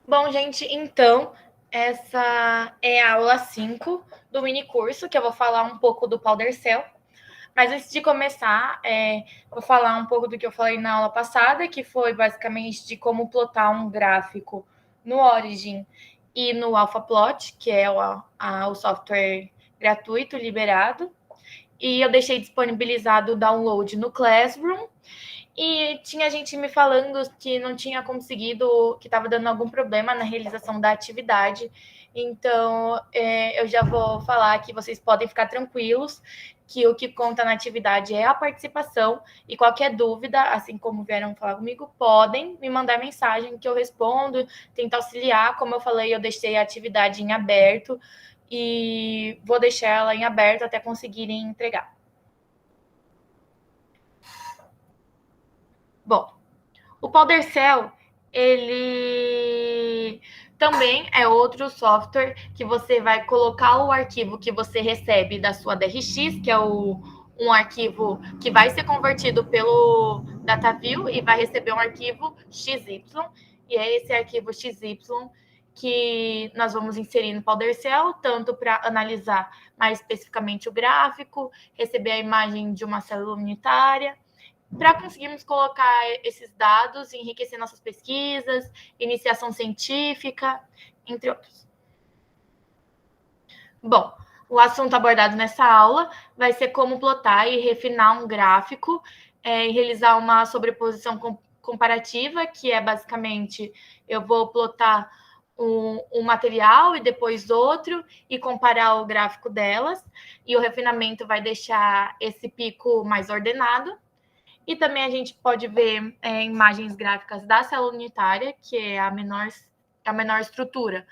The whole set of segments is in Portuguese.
Bom, gente, então, essa é a aula 5 do mini curso, que eu vou falar um pouco do Powder Cell. Mas antes de começar, vou falar um pouco do que eu falei na aula passada, que foi basicamente de como plotar um gráfico no Origin e no AlphaPlot, que é o software gratuito liberado. E eu deixei disponibilizado o download no Classroom. E tinha gente me falando que não tinha conseguido, que estava dando algum problema na realização da atividade. Então, eu já vou falar que vocês podem ficar tranquilos, que o que conta na atividade é a participação. E qualquer dúvida, assim como vieram falar comigo, podem me mandar mensagem que eu respondo, tento auxiliar. Como eu falei, eu deixei a atividade em aberto e vou deixar ela em aberto até conseguirem entregar. Bom, o PowerShell, ele também é outro software que você vai colocar o arquivo que você recebe da sua DRX, que é um arquivo que vai ser convertido pelo DataView e vai receber um arquivo XY, e é esse arquivo XY que nós vamos inserir no PowerShell, tanto para analisar mais especificamente o gráfico, receber a imagem de uma célula unitária, para conseguirmos colocar esses dados e enriquecer nossas pesquisas, iniciação científica, entre outros. Bom, o assunto abordado nessa aula vai ser como plotar e refinar um gráfico e realizar uma sobreposição comparativa, que é basicamente eu vou plotar um material e depois outro e comparar o gráfico delas, e o refinamento vai deixar esse pico mais ordenado. E também a gente pode ver imagens gráficas da célula unitária, que é a menor estrutura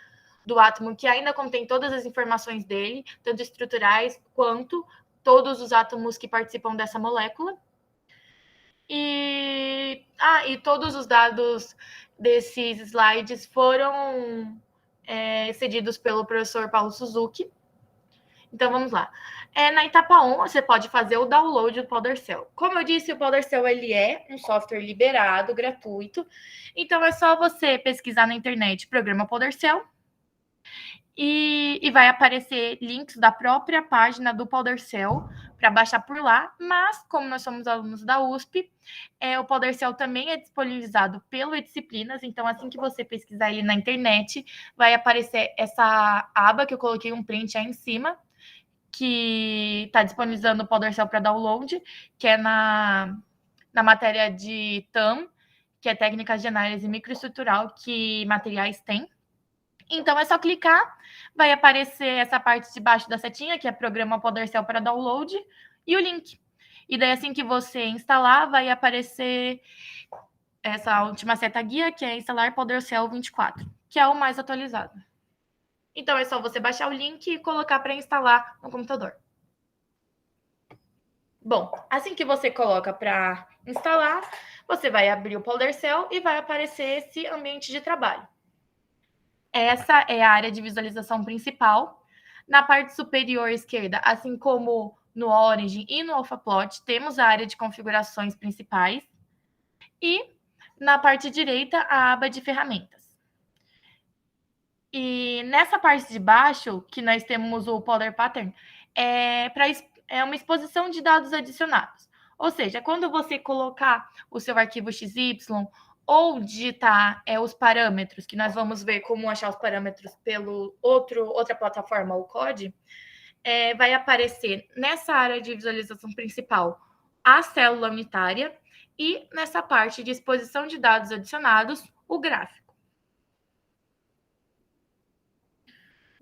do átomo, que ainda contém todas as informações dele, tanto estruturais quanto todos os átomos que participam dessa molécula. E todos os dados desses slides foram cedidos pelo professor Paulo Suzuki. Então, vamos lá. Na etapa 1, você pode fazer o download do PowerShell. Como eu disse, o PowerShell ele é um software liberado, gratuito. Então, é só você pesquisar na internet programa PowerShell e vai aparecer links da própria página do PowerShell para baixar por lá. Mas, como nós somos alunos da USP, o PowerShell também é disponibilizado pelo Disciplinas. Então, assim que você pesquisar ele na internet, vai aparecer essa aba que eu coloquei um print aí em cima, que está disponibilizando o PowerShell para download, que é na matéria de TAM, que é técnicas de análise microestrutural que materiais têm. Então, é só clicar, vai aparecer essa parte de baixo da setinha, que é programa PowerShell para download, e o link. E daí, assim que você instalar, vai aparecer essa última seta guia, que é instalar PowerShell 24, que é o mais atualizado. Então, é só você baixar o link e colocar para instalar no computador. Bom, assim que você coloca para instalar, você vai abrir o PowerShell e vai aparecer esse ambiente de trabalho. Essa é a área de visualização principal. Na parte superior esquerda, assim como no Origin e no AlphaPlot, temos a área de configurações principais. E na parte direita, a aba de ferramentas. E nessa parte de baixo, que nós temos o Powder Pattern, é uma exposição de dados adicionados. Ou seja, quando você colocar o seu arquivo XY ou digitar os parâmetros, que nós vamos ver como achar os parâmetros pelo outra plataforma, o CODE, vai aparecer nessa área de visualização principal a célula unitária e nessa parte de exposição de dados adicionados, o gráfico.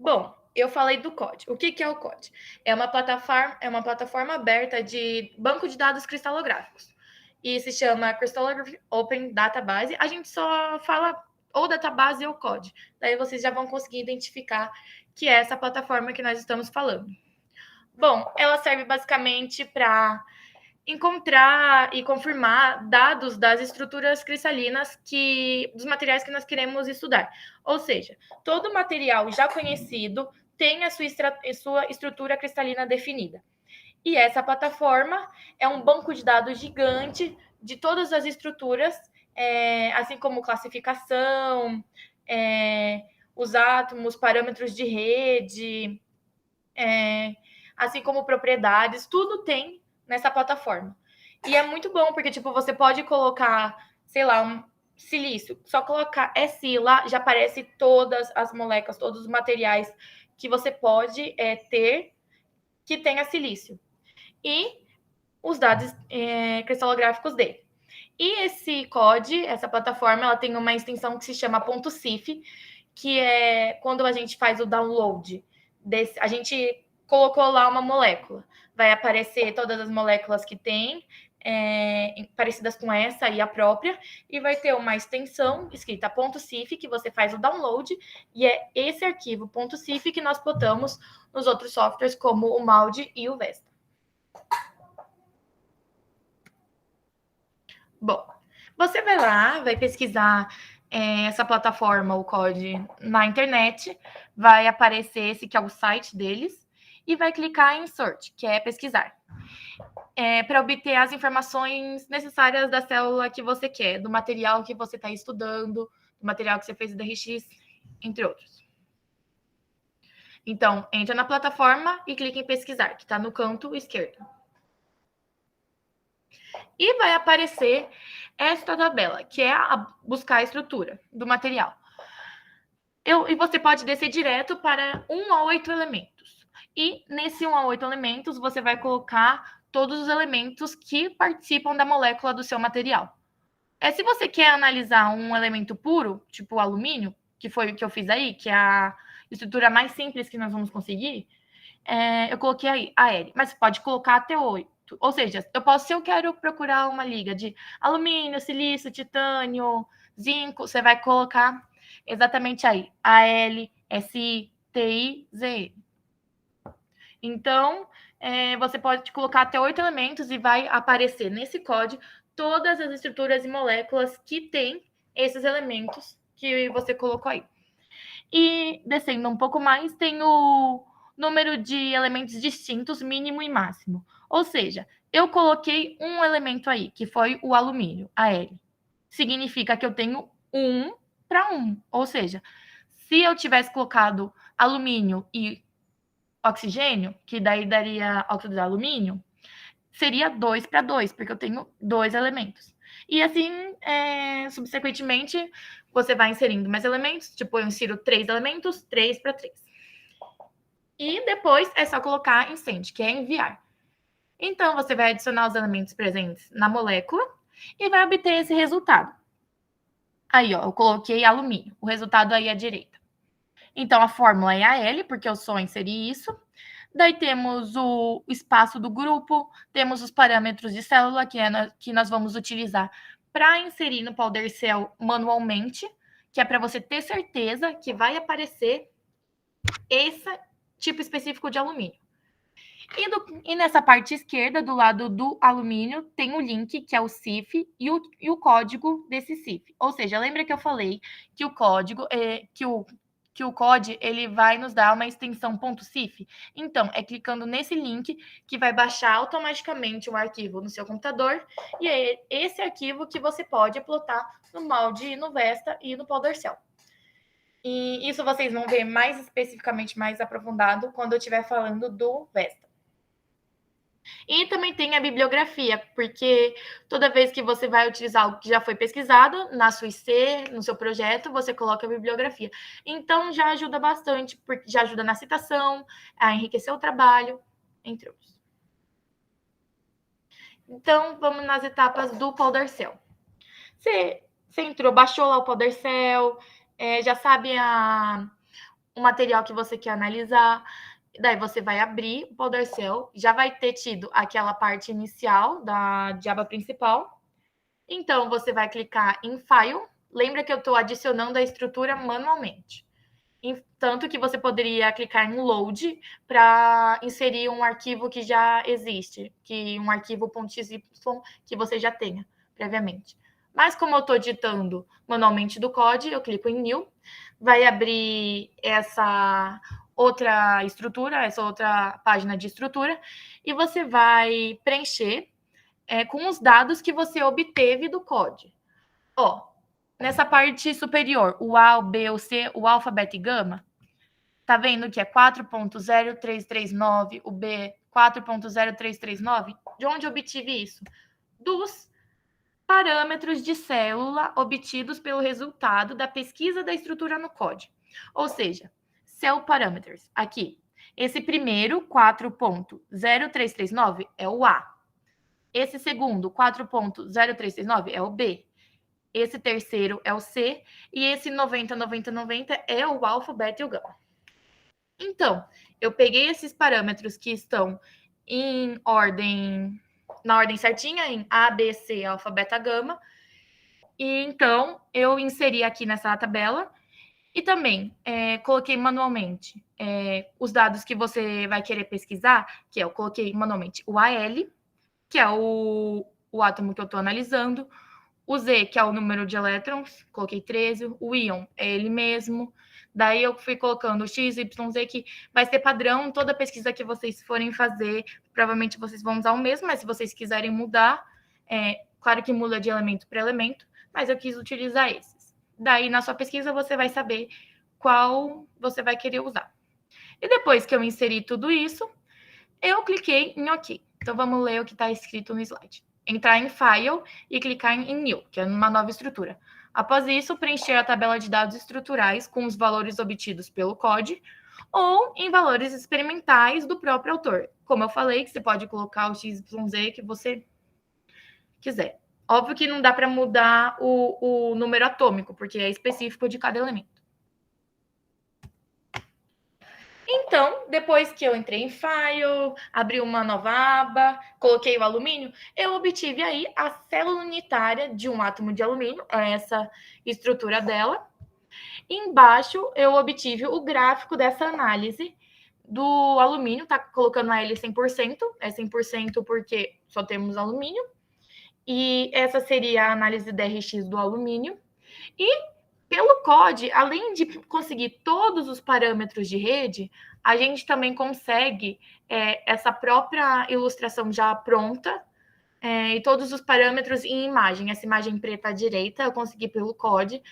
Bom, eu falei do CODE. O que é o CODE? É uma plataforma aberta de banco de dados cristalográficos. E se chama Crystallography Open Database. A gente só fala ou database ou CODE. Daí vocês já vão conseguir identificar que é essa plataforma que nós estamos falando. Bom, ela serve basicamente para encontrar e confirmar dados das estruturas cristalinas dos materiais que nós queremos estudar. Ou seja, todo material já conhecido tem a sua estrutura cristalina definida. E essa plataforma é um banco de dados gigante de todas as estruturas assim como classificação, os átomos, parâmetros de rede, assim como propriedades, tudo tem nessa plataforma. E é muito bom, porque, tipo, você pode colocar, sei lá, um silício, só colocar SI lá, já aparece todas as moléculas, todos os materiais que você pode ter que tenha silício. E os dados cristalográficos dele. E esse COD, essa plataforma, ela tem uma extensão que se chama .cif, que é quando a gente faz o download desse, a gente colocou lá uma molécula. Vai aparecer todas as moléculas que tem, parecidas com essa e a própria, e vai ter uma extensão escrita .cif, que você faz o download, e é esse arquivo .cif que nós botamos nos outros softwares, como o Maldi e o Vesta. Bom, você vai lá, vai pesquisar essa plataforma, o COD, na internet, vai aparecer esse que é o site deles, e vai clicar em Search, que é pesquisar, para obter as informações necessárias da célula que você quer, do material que você está estudando, do material que você fez do DRX, entre outros. Então, entra na plataforma e clica em pesquisar, que está no canto esquerdo. E vai aparecer esta tabela, que é buscar a estrutura do material. E você pode descer direto para 1 a 8 elementos. E nesse 1 a 8 elementos, você vai colocar todos os elementos que participam da molécula do seu material. Se você quer analisar um elemento puro, tipo o alumínio, que foi o que eu fiz aí, que é a estrutura mais simples que nós vamos conseguir, eu coloquei aí a L, mas você pode colocar até 8. Ou seja, se eu quero procurar uma liga de alumínio, silício, titânio, zinco, você vai colocar exatamente aí, AL, SI, TI, ZE. Então, você pode colocar até 8 elementos e vai aparecer nesse código todas as estruturas e moléculas que têm esses elementos que você colocou aí. E descendo um pouco mais, tem o número de elementos distintos, mínimo e máximo. Ou seja, eu coloquei um elemento aí, que foi o alumínio, Al. Significa que eu tenho 1 para 1. Ou seja, se eu tivesse colocado alumínio e oxigênio, que daí daria óxido de alumínio, seria 2 para 2, porque eu tenho 2 elementos. E assim, subsequentemente, você vai inserindo mais elementos, tipo, eu insiro 3 elementos, 3 para 3. E depois é só colocar em send, que é enviar. Então, você vai adicionar os elementos presentes na molécula e vai obter esse resultado. Aí, ó, eu coloquei alumínio. O resultado aí à direita. Então, a fórmula é AL, porque eu só inseri isso. Daí temos o espaço do grupo, temos os parâmetros de célula, que nós vamos utilizar para inserir no PowerShell manualmente, que é para você ter certeza que vai aparecer esse tipo específico de alumínio. E nessa parte esquerda, do lado do alumínio, tem o link, que é o CIF, e o código desse CIF. Ou seja, lembra que eu falei que o código, que o COD ele vai nos dar uma extensão .cif? Então, é clicando nesse link que vai baixar automaticamente um arquivo no seu computador, e é esse arquivo que você pode plotar no Maldi, no Vesta e no PowerShell. E isso vocês vão ver mais especificamente, mais aprofundado, quando eu estiver falando do Vesta. E também tem a bibliografia, porque toda vez que você vai utilizar algo que já foi pesquisado na sua IC, no seu projeto, você coloca a bibliografia. Então, já ajuda bastante, porque já ajuda na citação, a enriquecer o trabalho, entre outros. Então, vamos nas etapas do PowerShell. Você entrou, baixou lá o PowerShell, já sabe o material que você quer analisar. Daí você vai abrir o PowerShell, já vai ter tido aquela parte inicial da aba principal. Então, você vai clicar em File. Lembra que eu estou adicionando a estrutura manualmente. Tanto que você poderia clicar em Load para inserir um arquivo que já existe, um arquivo .xy que você já tenha previamente. Mas como eu estou digitando manualmente do código, eu clico em New, vai abrir essa outra estrutura, essa outra página de estrutura, e você vai preencher com os dados que você obteve do código. Ó, nessa parte superior, o A, o B, o C, o alfa, beta e gama, tá vendo que é 4.0339, o B 4.0339? De onde eu obtive isso? Dos parâmetros de célula obtidos pelo resultado da pesquisa da estrutura no código. Ou seja, cell parameters, aqui. Esse primeiro, 4.0339, é o A. Esse segundo, 4.0339, é o B. Esse terceiro é o C. E esse 90, 90, 90 é o alfa, beta e o gama. Então, eu peguei esses parâmetros que estão em ordem, na ordem certinha, em A, B, C, alfa, beta, gama. E então, eu inseri aqui nessa tabela e também coloquei manualmente os dados que você vai querer pesquisar, que eu coloquei manualmente o AL, que é o átomo que eu estou analisando, o Z, que é o número de elétrons, coloquei 13, o íon é ele mesmo. Daí eu fui colocando o X, Y, Z, que vai ser padrão. Toda pesquisa que vocês forem fazer, provavelmente vocês vão usar o mesmo, mas se vocês quiserem mudar, claro que muda de elemento para elemento, mas eu quis utilizar esses. Daí, na sua pesquisa, você vai saber qual você vai querer usar. E depois que eu inseri tudo isso, eu cliquei em OK. Então, vamos ler o que está escrito no slide. Entrar em File e clicar em New, que é uma nova estrutura. Após isso, preencher a tabela de dados estruturais com os valores obtidos pelo CODE ou em valores experimentais do próprio autor. Como eu falei, que você pode colocar o XYZ que você quiser. Óbvio que não dá para mudar o número atômico, porque é específico de cada elemento. Então, depois que eu entrei em File, abri uma nova aba, coloquei o alumínio, eu obtive aí a célula unitária de um átomo de alumínio, essa estrutura dela. Embaixo, eu obtive o gráfico dessa análise do alumínio, tá colocando a L 100%, é 100% porque só temos alumínio. E essa seria a análise DRX do alumínio. E pelo CODE, além de conseguir todos os parâmetros de rede, a gente também consegue essa própria ilustração já pronta e todos os parâmetros em imagem. Essa imagem preta à direita eu consegui pelo CODE,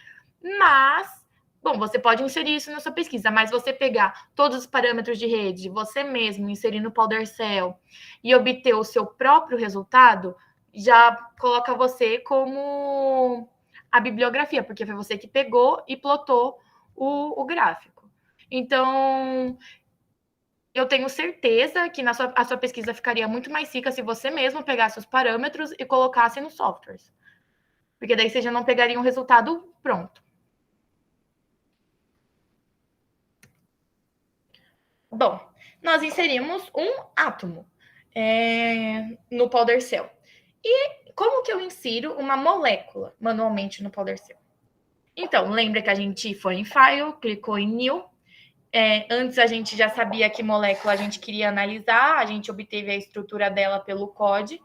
mas, bom, você pode inserir isso na sua pesquisa, mas você pegar todos os parâmetros de rede, você mesmo inserir no PowerShell e obter o seu próprio resultado, já coloca você como a bibliografia, porque foi você que pegou e plotou o gráfico. Então, eu tenho certeza que a sua pesquisa ficaria muito mais rica se você mesmo pegasse os parâmetros e colocasse nos softwares. Porque daí você já não pegaria um resultado pronto. Bom, nós inserimos um átomo no PowerShell. E como que eu insiro uma molécula manualmente no PowerShell? Então, lembra que a gente foi em File, clicou em New. Antes a gente já sabia que molécula a gente queria analisar, a gente obteve a estrutura dela pelo CODE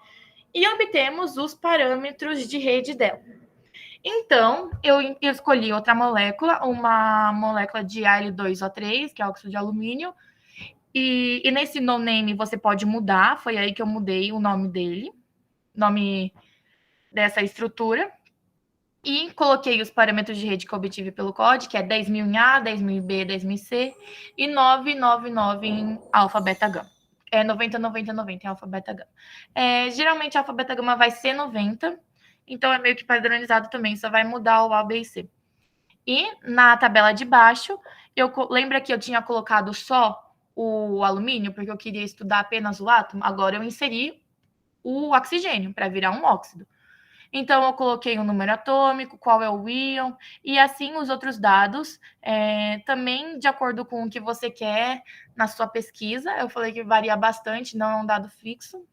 e obtemos os parâmetros de rede dela. Então, eu escolhi outra molécula, uma molécula de Al2O3, que é óxido de alumínio, e nesse no name você pode mudar, foi aí que eu mudei o nome dele, nome dessa estrutura. E coloquei os parâmetros de rede que eu obtive pelo CODE, que é 10.000 em A, 10.000 em B, 10.000 em C, e 999 em alfa, beta, gama. 90, 90, 90 em alfa, beta, gama. Geralmente, alfa, beta, gama vai ser 90, então é meio que padronizado também, só vai mudar o A, B e C. E na tabela de baixo, lembra que eu tinha colocado só o alumínio, porque eu queria estudar apenas o átomo? Agora eu inseri o oxigênio, para virar um óxido. Então, eu coloquei o número atômico, qual é o íon, e assim os outros dados, também de acordo com o que você quer na sua pesquisa. Eu falei que varia bastante, não é um dado fixo.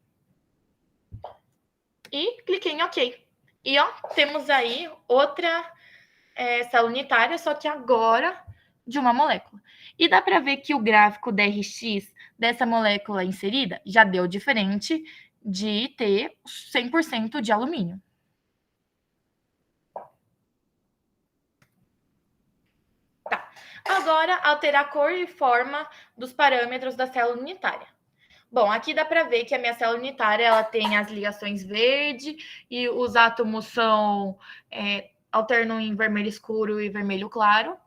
E cliquei em OK. E ó, temos aí outra célula unitária, só que agora de uma molécula. E dá para ver que o gráfico DRX dessa molécula inserida já deu diferente de ter 100% de alumínio. Agora, alterar a cor e forma dos parâmetros da célula unitária. Bom, aqui dá para ver que a minha célula unitária ela tem as ligações verde e os átomos são alterno em vermelho escuro e vermelho claro.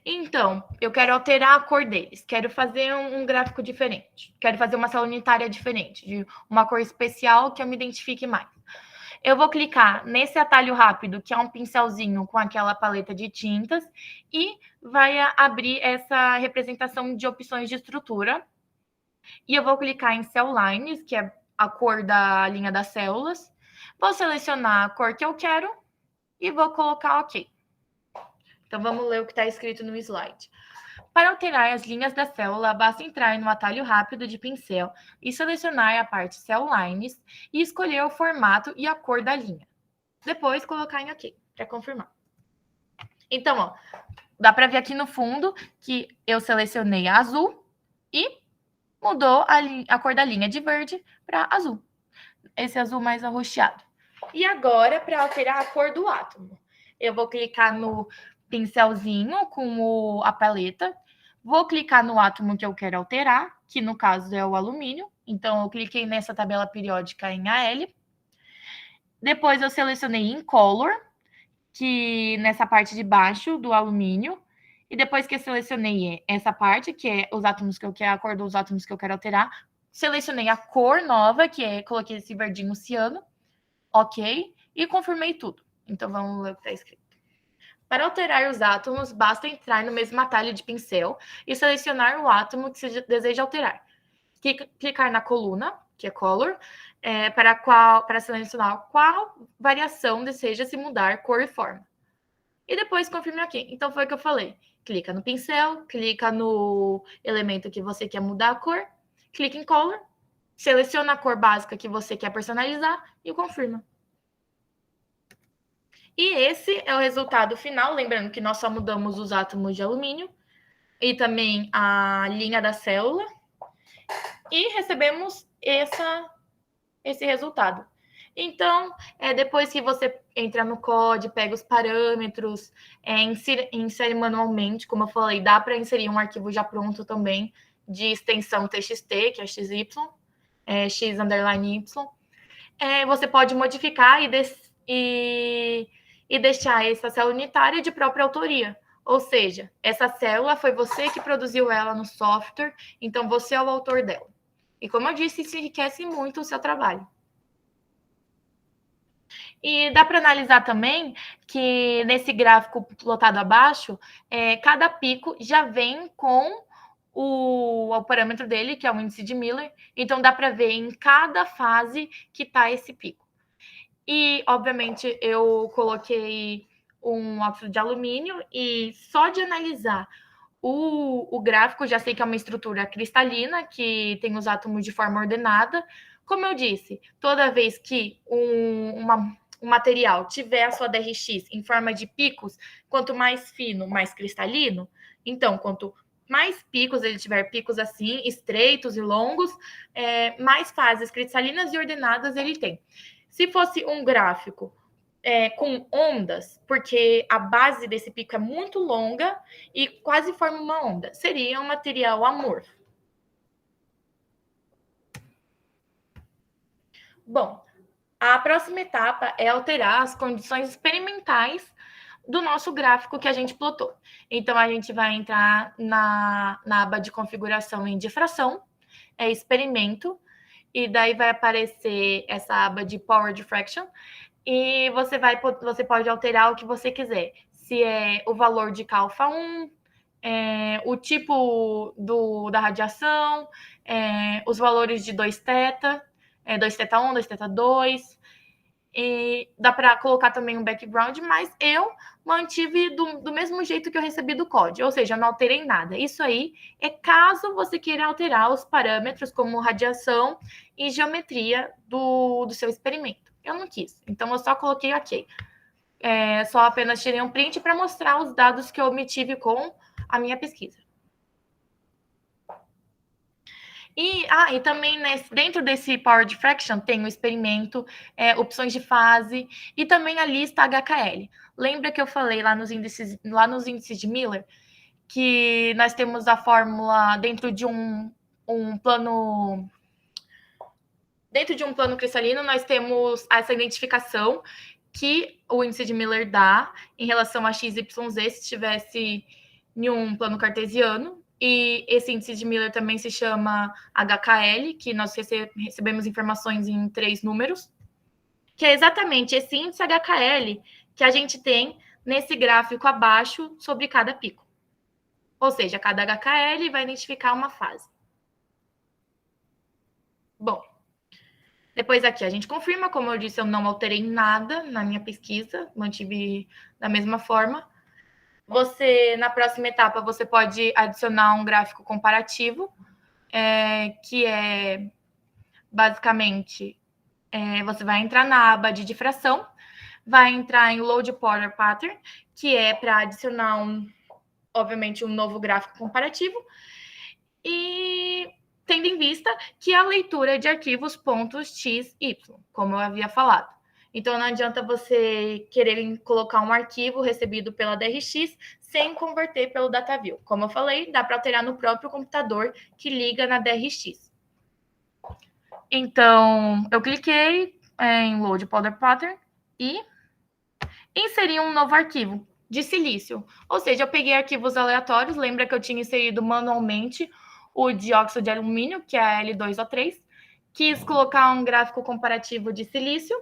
Então, eu quero alterar a cor deles, quero fazer um gráfico diferente, quero fazer uma célula unitária diferente, de uma cor especial que eu me identifique mais. Eu vou clicar nesse atalho rápido, que é um pincelzinho com aquela paleta de tintas, e vai abrir essa representação de opções de estrutura. E eu vou clicar em Cell Lines, que é a cor da linha das células. Vou selecionar a cor que eu quero e vou colocar OK. Então, vamos ler o que está escrito no slide. Para alterar as linhas da célula, basta entrar no atalho rápido de pincel e selecionar a parte Cell Lines e escolher o formato e a cor da linha. Depois, colocar em OK, para confirmar. Então, ó, dá para ver aqui no fundo que eu selecionei a azul e mudou a cor da linha de verde para azul. Esse azul mais arroxeado. E agora, para alterar a cor do átomo, eu vou clicar no pincelzinho com a paleta, vou clicar no átomo que eu quero alterar, que no caso é o alumínio. Então, eu cliquei nessa tabela periódica em AL. Depois, eu selecionei Incolor, que nessa parte de baixo do alumínio. E depois que eu selecionei essa parte, que é os átomos que eu quero, a cor dos átomos que eu quero alterar, selecionei a cor nova, que é, coloquei esse verdinho ciano, OK, e confirmei tudo. Então, vamos ler o que está escrito. Para alterar os átomos, basta entrar no mesmo atalho de pincel e selecionar o átomo que você deseja alterar. Clicar na coluna, que é Color, para selecionar qual variação deseja se mudar cor e forma. E depois confirme aqui. Então, foi o que eu falei. Clica no pincel, clica no elemento que você quer mudar a cor, clica em Color, seleciona a cor básica que você quer personalizar e confirma. E esse é o resultado final, lembrando que nós só mudamos os átomos de alumínio e também a linha da célula e recebemos esse resultado. Então, depois que você entra no COD, pega os parâmetros, insere manualmente, como eu falei, dá para inserir um arquivo já pronto também de extensão TXT, que é XY, X_Y. Você pode modificar e deixar essa célula unitária de própria autoria. Ou seja, essa célula foi você que produziu ela no software, então você é o autor dela. E como eu disse, isso enriquece muito o seu trabalho. E dá para analisar também que nesse gráfico plotado abaixo, cada pico já vem com o parâmetro dele, que é o índice de Miller. Então, dá para ver em cada fase que está esse pico. E, obviamente, eu coloquei um óxido de alumínio e só de analisar o gráfico, já sei que é uma estrutura cristalina, que tem os átomos de forma ordenada. Como eu disse, toda vez que um material tiver a sua DRX em forma de picos, quanto mais fino, mais cristalino. Então, quanto mais picos ele tiver, picos assim, estreitos e longos, mais fases cristalinas e ordenadas ele tem. Se fosse um gráfico com ondas, porque a base desse pico é muito longa e quase forma uma onda, seria um material amorfo. Bom, a próxima etapa é alterar as condições experimentais do nosso gráfico que a gente plotou. Então, a gente vai entrar na aba de configuração em difração, experimento, e daí vai aparecer essa aba de Power Diffraction, e você pode alterar o que você quiser. Se é o valor de K-alfa 1, o tipo da radiação, os valores de 2θ, 2θ1, 2θ2, e dá para colocar também um background, mas eu mantive do mesmo jeito que eu recebi do código, ou seja, eu não alterei nada. Isso aí é caso você queira alterar os parâmetros como radiação e geometria do seu experimento. Eu não quis, então eu só coloquei OK. Só apenas tirei um print para mostrar os dados que eu obtive com a minha pesquisa. E também dentro desse Power Diffraction tem o experimento, opções de fase e também a lista HKL. Lembra que eu falei lá nos índices de Miller que nós temos a fórmula dentro de um plano Dentro de um plano cristalino, nós temos essa identificação que o índice de Miller dá em relação a x, y, z se estivesse em um plano cartesiano. E esse índice de Miller também se chama HKL, que nós recebemos informações em 3 números, que é exatamente esse índice HKL que a gente tem nesse gráfico abaixo sobre cada pico. Ou seja, cada HKL vai identificar uma fase. Bom, depois aqui a gente confirma, como eu disse, eu não alterei nada na minha pesquisa, mantive da mesma forma. Você, na próxima etapa, você pode adicionar um gráfico comparativo, que é basicamente, você vai entrar na aba de difração, vai entrar em Load Potter Pattern, que é para adicionar obviamente, um novo gráfico comparativo, e tendo em vista que a leitura de arquivos .xy, como eu havia falado. Então, não adianta você querer colocar um arquivo recebido pela DRX sem converter pelo DataView. Como eu falei, dá para alterar no próprio computador que liga na DRX. Então, eu cliquei em Load Powder Pattern e inseri um novo arquivo de silício. Ou seja, eu peguei arquivos aleatórios, lembra que eu tinha inserido manualmente o dióxido de alumínio, que é a L2O3, quis colocar um gráfico comparativo de silício.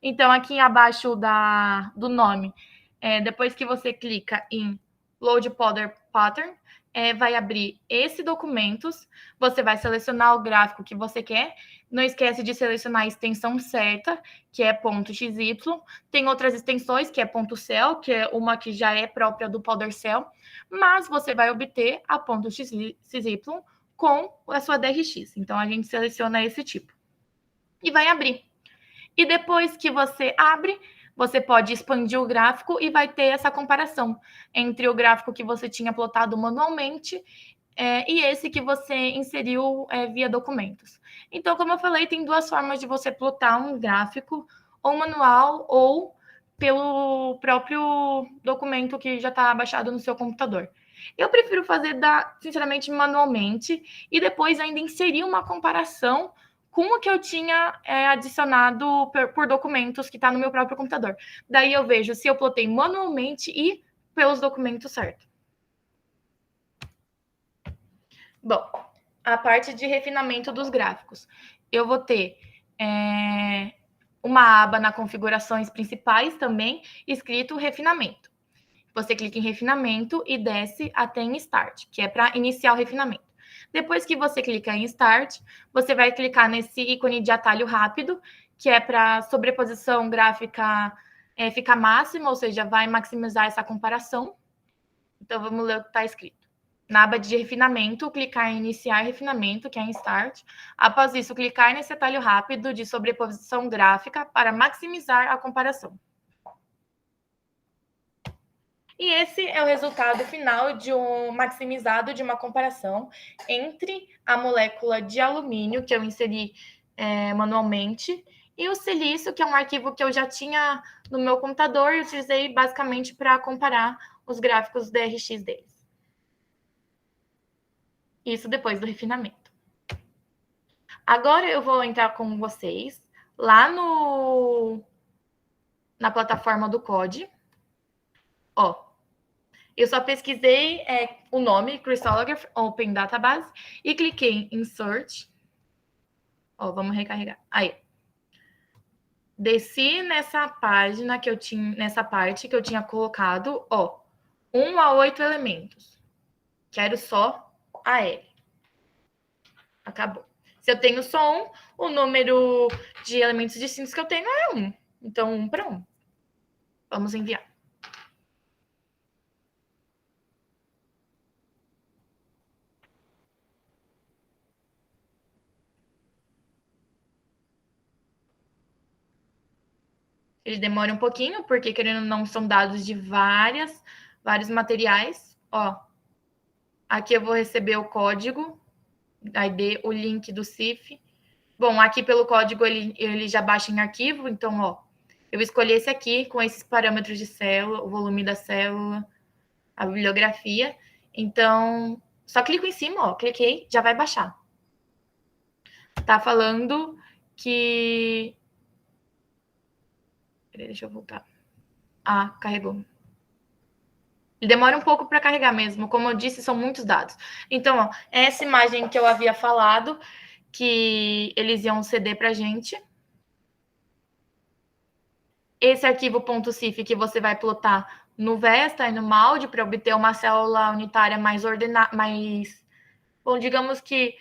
Então, aqui abaixo do nome, depois que você clica em Load Powder Pattern, vai abrir esse documentos, você vai selecionar o gráfico que você quer, não esquece de selecionar a extensão certa, que é .xy, tem outras extensões, que é .cell, que é uma que já é própria do Powder Cell, mas você vai obter a .xy com a sua DRX, então a gente seleciona esse tipo. E vai abrir. E depois que você abre, você pode expandir o gráfico e vai ter essa comparação entre o gráfico que você tinha plotado manualmente e esse que você inseriu via documentos. Então, como eu falei, tem 2 formas de você plotar um gráfico, ou manual ou pelo próprio documento que já está baixado no seu computador. Eu prefiro fazer, sinceramente, manualmente e depois ainda inserir uma comparação com o que eu tinha adicionado por documentos que está no meu próprio computador. Daí eu vejo se eu plotei manualmente e pelos documentos certos. Bom, a parte de refinamento dos gráficos. Eu vou ter uma aba na configurações principais também, escrito refinamento. Você clica em refinamento e desce até em Start, que é para iniciar o refinamento. Depois que você clicar em Start, você vai clicar nesse ícone de atalho rápido, que é para sobreposição gráfica ficar máxima, ou seja, vai maximizar essa comparação. Então, vamos ler o que está escrito. Na aba de refinamento, clicar em iniciar refinamento, que é em Start. Após isso, clicar nesse atalho rápido de sobreposição gráfica para maximizar a comparação. E esse é o resultado final de um maximizado de uma comparação entre a molécula de alumínio, que eu inseri manualmente, e o silício, que é um arquivo que eu já tinha no meu computador e utilizei basicamente para comparar os gráficos DRX deles. Isso depois do refinamento. Agora eu vou entrar com vocês lá na plataforma do CODE. Ó, eu só pesquisei o nome, Crystallograph Open Database, e cliquei em Search. Ó, vamos recarregar. Aí. Desci nessa página que eu tinha, nessa parte que eu tinha colocado, ó, 1 a 8 elementos. Quero só a L. Acabou. Se eu tenho só um, o número de elementos distintos que eu tenho é 1. Então, 1 para 1. Vamos enviar. Ele demora um pouquinho, porque, querendo ou não, são dados de vários materiais. Ó, aqui eu vou receber o código, ID, o link do CIF. Bom, aqui pelo código ele já baixa em arquivo, então, ó, eu escolhi esse aqui com esses parâmetros de célula, o volume da célula, a bibliografia. Então, só clico em cima, ó, cliquei, já vai baixar. Tá falando que... Deixa eu voltar. Ah, carregou. Ele demora um pouco para carregar mesmo. Como eu disse, são muitos dados. Então, ó, essa imagem que eu havia falado, que eles iam ceder para a gente. Esse arquivo .cif que você vai plotar no Vesta e no Maude para obter uma célula unitária mais ordenada, mais, bom, digamos que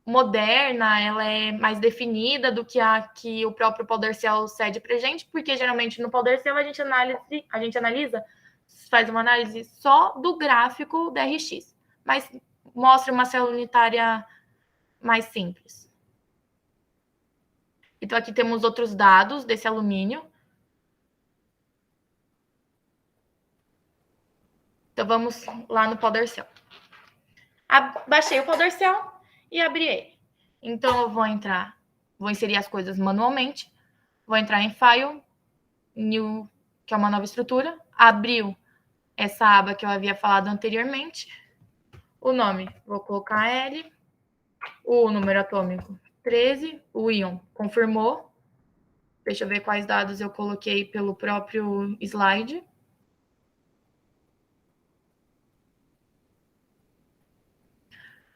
moderna, ela é mais definida do que a que o próprio PowerShell cede para a gente, porque geralmente no PowerShell a gente analisa, faz uma análise só do gráfico da RX, mas mostra uma célula unitária mais simples. Então aqui temos outros dados desse alumínio. Então vamos lá no PowerShell. Baixei o PowerShell e abri ele. Então eu vou inserir as coisas manualmente, vou entrar em File, New, que é uma nova estrutura, abriu essa aba que eu havia falado anteriormente, o nome, vou colocar L, o número atômico 13, o íon confirmou, deixa eu ver quais dados eu coloquei pelo próprio slide.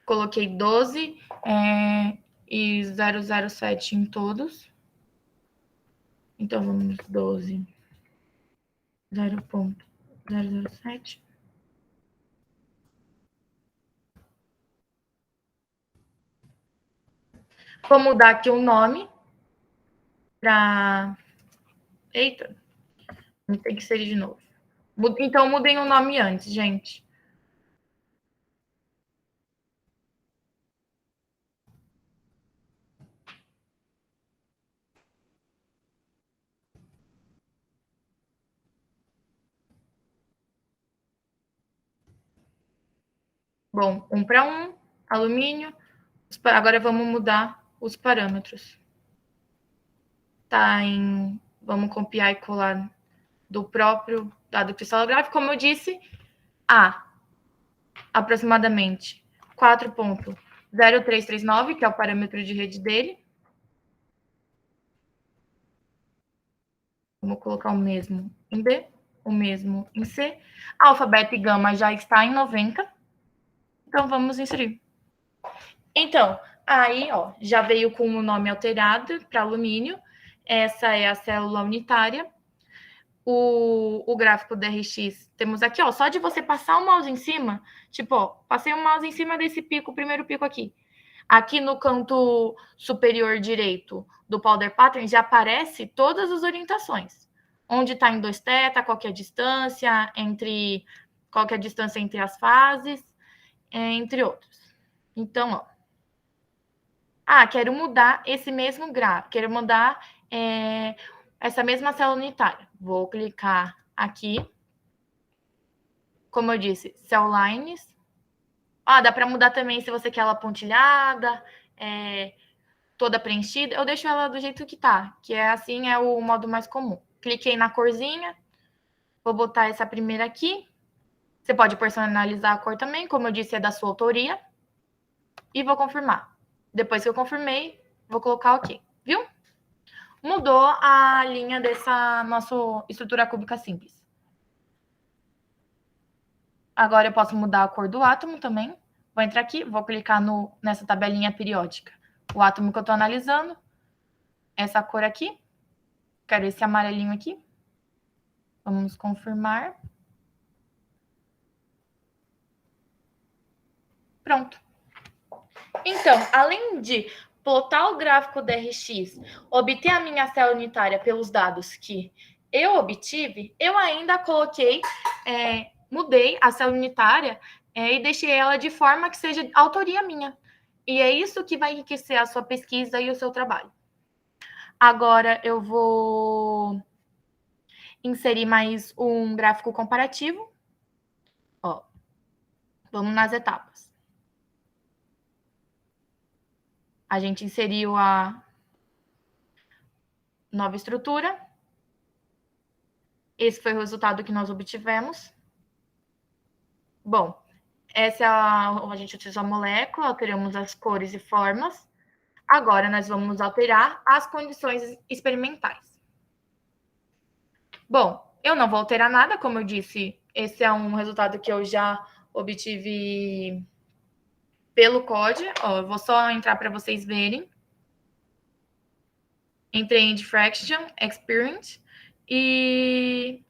Coloquei 12 e 007 em todos. Então, vamos 12, 0.007. Vou mudar aqui o nome para... Eita, tem que ser de novo. Então, mudem o nome antes, gente. Bom, 1 para 1, alumínio. Agora vamos mudar os parâmetros. Tá em... Vamos copiar e colar do próprio dado cristalográfico. Como eu disse, aproximadamente 4.0339, que é o parâmetro de rede dele. Vamos colocar o mesmo em B, o mesmo em C. Alfa, beta e gama já está em 90. Então, vamos inserir. Então, aí, ó, já veio com o nome alterado para alumínio. Essa é a célula unitária. O gráfico DRX, temos aqui, ó, só de você passar o mouse em cima, tipo, ó, passei o mouse em cima desse pico, o primeiro pico aqui. Aqui no canto superior direito do Powder Pattern já aparece todas as orientações. Onde está em 2θ, qual é a distância qual é a distância entre as fases, entre outros. Então, ó. Quero mudar esse mesmo gráfico, quero mudar essa mesma célula unitária. Vou clicar aqui. Como eu disse, Cell Lines. Dá para mudar também se você quer ela pontilhada, toda preenchida. Eu deixo ela do jeito que tá, que é assim, é o modo mais comum. Cliquei na corzinha, vou botar essa primeira aqui. Você pode personalizar a cor também, como eu disse, é da sua autoria. E vou confirmar. Depois que eu confirmei, vou colocar OK. Viu? Mudou a linha dessa nossa estrutura cúbica simples. Agora eu posso mudar a cor do átomo também. Vou entrar aqui, vou clicar nessa tabelinha periódica. O átomo que eu estou analisando, essa cor aqui. Quero esse amarelinho aqui. Vamos confirmar. Pronto. Então, além de plotar o gráfico DRX, obter a minha célula unitária pelos dados que eu obtive, eu ainda coloquei, mudei a célula unitária e deixei ela de forma que seja autoria minha. E é isso que vai enriquecer a sua pesquisa e o seu trabalho. Agora eu vou inserir mais um gráfico comparativo. Ó, vamos nas etapas. A gente inseriu a nova estrutura. Esse foi o resultado que nós obtivemos. Bom, a gente utilizou a molécula, alteramos as cores e formas. Agora, nós vamos alterar as condições experimentais. Bom, eu não vou alterar nada, como eu disse, esse é um resultado que eu já obtive pelo CODE. Ó, eu vou só entrar para vocês verem. Entrei em diffraction, experience, e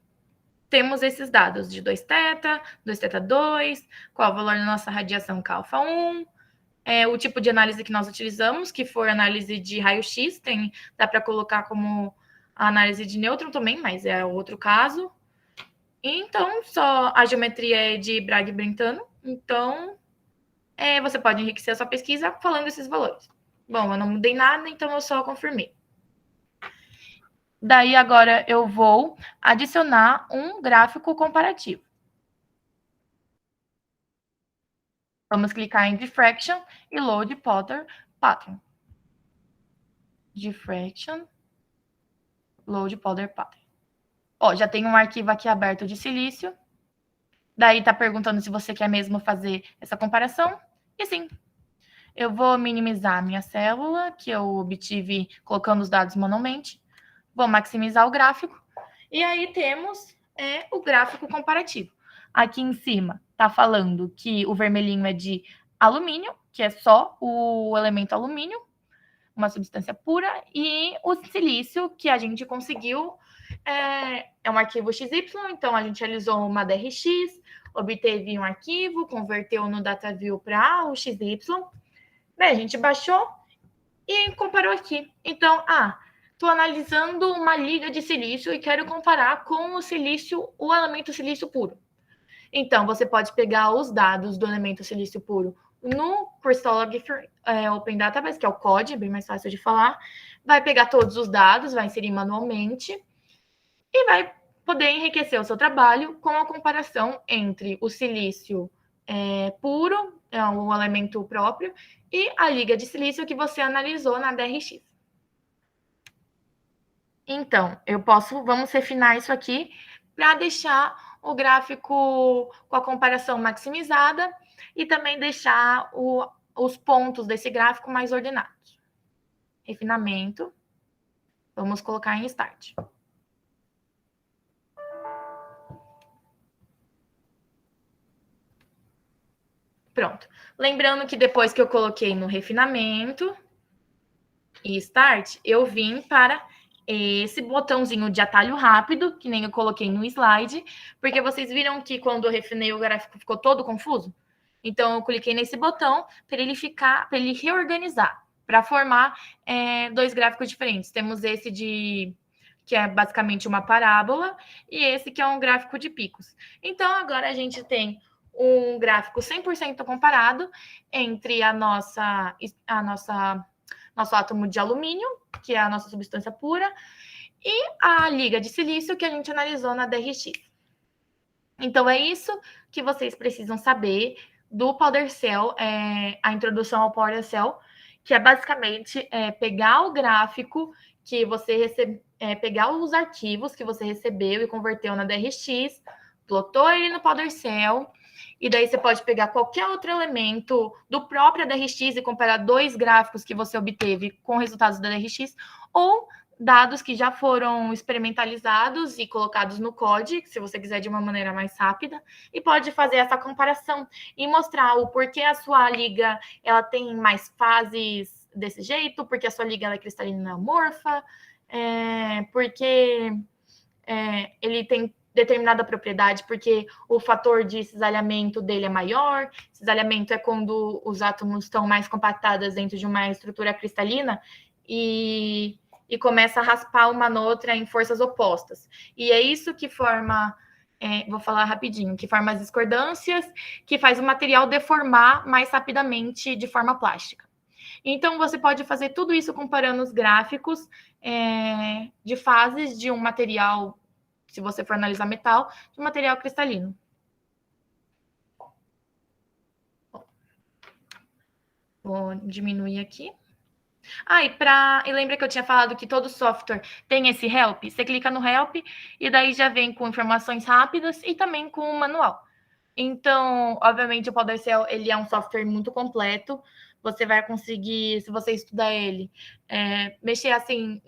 temos esses dados de 2θ, 2θ2, qual o valor da nossa radiação K-alfa1, o tipo de análise que nós utilizamos, que for análise de raio-x, dá para colocar como a análise de nêutron também, mas é outro caso. Então, só a geometria é de Bragg-Brentano, então você pode enriquecer a sua pesquisa falando esses valores. Bom, eu não mudei nada, então eu só confirmei. Daí, agora, eu vou adicionar um gráfico comparativo. Vamos clicar em Diffraction e Load Potter Pattern. Diffraction, Load Powder Pattern. Ó, já tem um arquivo aqui aberto de silício. Daí tá perguntando se você quer mesmo fazer essa comparação. E sim, eu vou minimizar a minha célula, que eu obtive colocando os dados manualmente. Vou maximizar o gráfico. E aí temos o gráfico comparativo. Aqui em cima está falando que o vermelhinho é de alumínio, que é só o elemento alumínio, uma substância pura, e o silício que a gente conseguiu é um arquivo XY, então a gente realizou uma DRX, obteve um arquivo, converteu no DataView para o XY, né, a gente baixou e comparou aqui. Então, estou analisando uma liga de silício e quero comparar com o silício, o elemento silício puro. Então, você pode pegar os dados do elemento silício puro no Crystallography Open Database, que é o CODE, bem mais fácil de falar. Vai pegar todos os dados, vai inserir manualmente e vai poder enriquecer o seu trabalho com a comparação entre o silício puro, o elemento próprio, e a liga de silício que você analisou na DRX. Então, vamos refinar isso aqui para deixar o gráfico com a comparação maximizada e também deixar os pontos desse gráfico mais ordenados. Refinamento. Vamos colocar em Start. Pronto. Lembrando que depois que eu coloquei no refinamento e Start, eu vim para esse botãozinho de atalho rápido, que nem eu coloquei no slide, porque vocês viram que quando eu refinei o gráfico ficou todo confuso? Então, eu cliquei nesse botão para ele reorganizar, para formar dois gráficos diferentes. Temos esse que é basicamente uma parábola, e esse que é um gráfico de picos. Então, agora a gente tem um gráfico 100% comparado entre nosso átomo de alumínio, que é a nossa substância pura, e a liga de silício que a gente analisou na DRX. Então, é isso que vocês precisam saber do Powder Cell, a introdução ao Powder Cell, que é basicamente pegar o gráfico que você recebeu, pegar os arquivos que você recebeu e converteu na DRX, plotou ele no Powder Cell, e daí você pode pegar qualquer outro elemento do próprio DRX e comparar dois gráficos que você obteve com resultados da DRX, ou dados que já foram experimentalizados e colocados no CODE, se você quiser de uma maneira mais rápida, e pode fazer essa comparação e mostrar o porquê a sua liga ela tem mais fases desse jeito, porque a sua liga ela é cristalina amorfa, porque ele tem determinada propriedade, porque o fator de cisalhamento dele é maior. Cisalhamento é quando os átomos estão mais compactados dentro de uma estrutura cristalina e começa a raspar uma na outra em forças opostas. E é isso que forma, vou falar rapidinho, que forma as discordâncias, que faz o material deformar mais rapidamente de forma plástica. Então, você pode fazer tudo isso comparando os gráficos de fases de um material, se você for analisar metal, de um material cristalino. Vou diminuir aqui. E lembra que eu tinha falado que todo software tem esse help? Você clica no help e daí já vem com informações rápidas e também com o manual. Então, obviamente, o PowerShell, ele é um software muito completo. Você vai conseguir, se você estudar ele, mexer assim,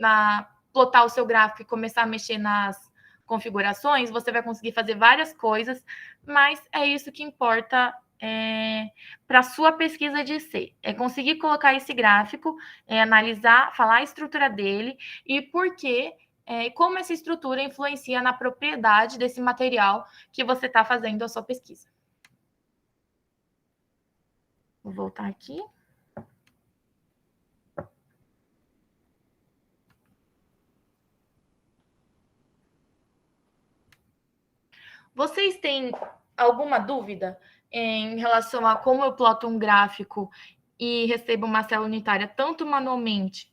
plotar o seu gráfico e começar a mexer nas configurações, você vai conseguir fazer várias coisas, mas é isso que importa para a sua pesquisa de C. É conseguir colocar esse gráfico, analisar, falar a estrutura dele e por quê, como essa estrutura influencia na propriedade desse material que você está fazendo a sua pesquisa. Vou voltar aqui. Vocês têm alguma dúvida em relação a como eu ploto um gráfico e recebo uma célula unitária, tanto manualmente,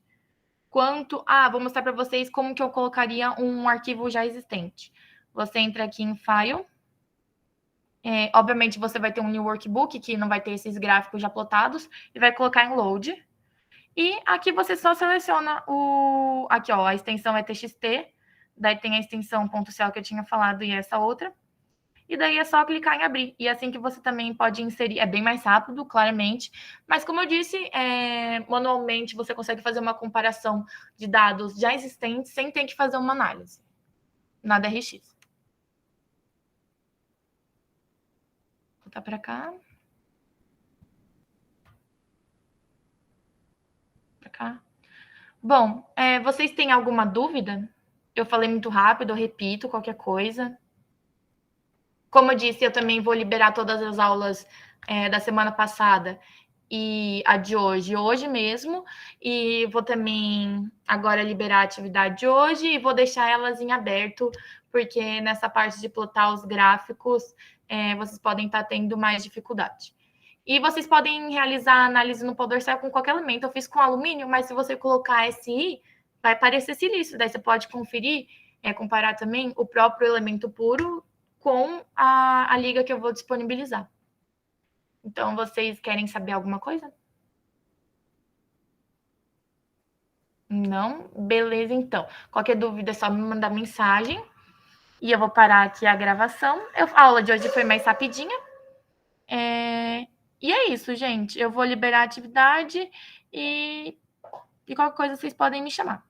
quanto... vou mostrar para vocês como que eu colocaria um arquivo já existente. Você entra aqui em File. Obviamente, você vai ter um New Workbook, que não vai ter esses gráficos já plotados, e vai colocar em Load. E aqui você só seleciona aqui, ó, a extensão é TXT, daí tem a extensão .cel que eu tinha falado e essa outra. E daí é só clicar em abrir. E assim que você também pode inserir, é bem mais rápido, claramente. Mas como eu disse, manualmente você consegue fazer uma comparação de dados já existentes sem ter que fazer uma análise na DRX. Vou voltar para cá. Para cá. Bom, vocês têm alguma dúvida? Eu falei muito rápido, eu repito qualquer coisa. Como eu disse, eu também vou liberar todas as aulas da semana passada e a de hoje mesmo, e vou também agora liberar a atividade de hoje e vou deixar elas em aberto, porque nessa parte de plotar os gráficos, vocês podem estar tendo mais dificuldade. E vocês podem realizar a análise no PowerShell com qualquer elemento. Eu fiz com alumínio, mas se você colocar SI, vai parecer silício. Daí você pode conferir, comparar também o próprio elemento puro com a liga que eu vou disponibilizar. Então, vocês querem saber alguma coisa? Não? Beleza, então. Qualquer dúvida é só me mandar mensagem. E eu vou parar aqui a gravação. A aula de hoje foi mais rapidinha. E é isso, gente. Eu vou liberar a atividade e qualquer coisa vocês podem me chamar.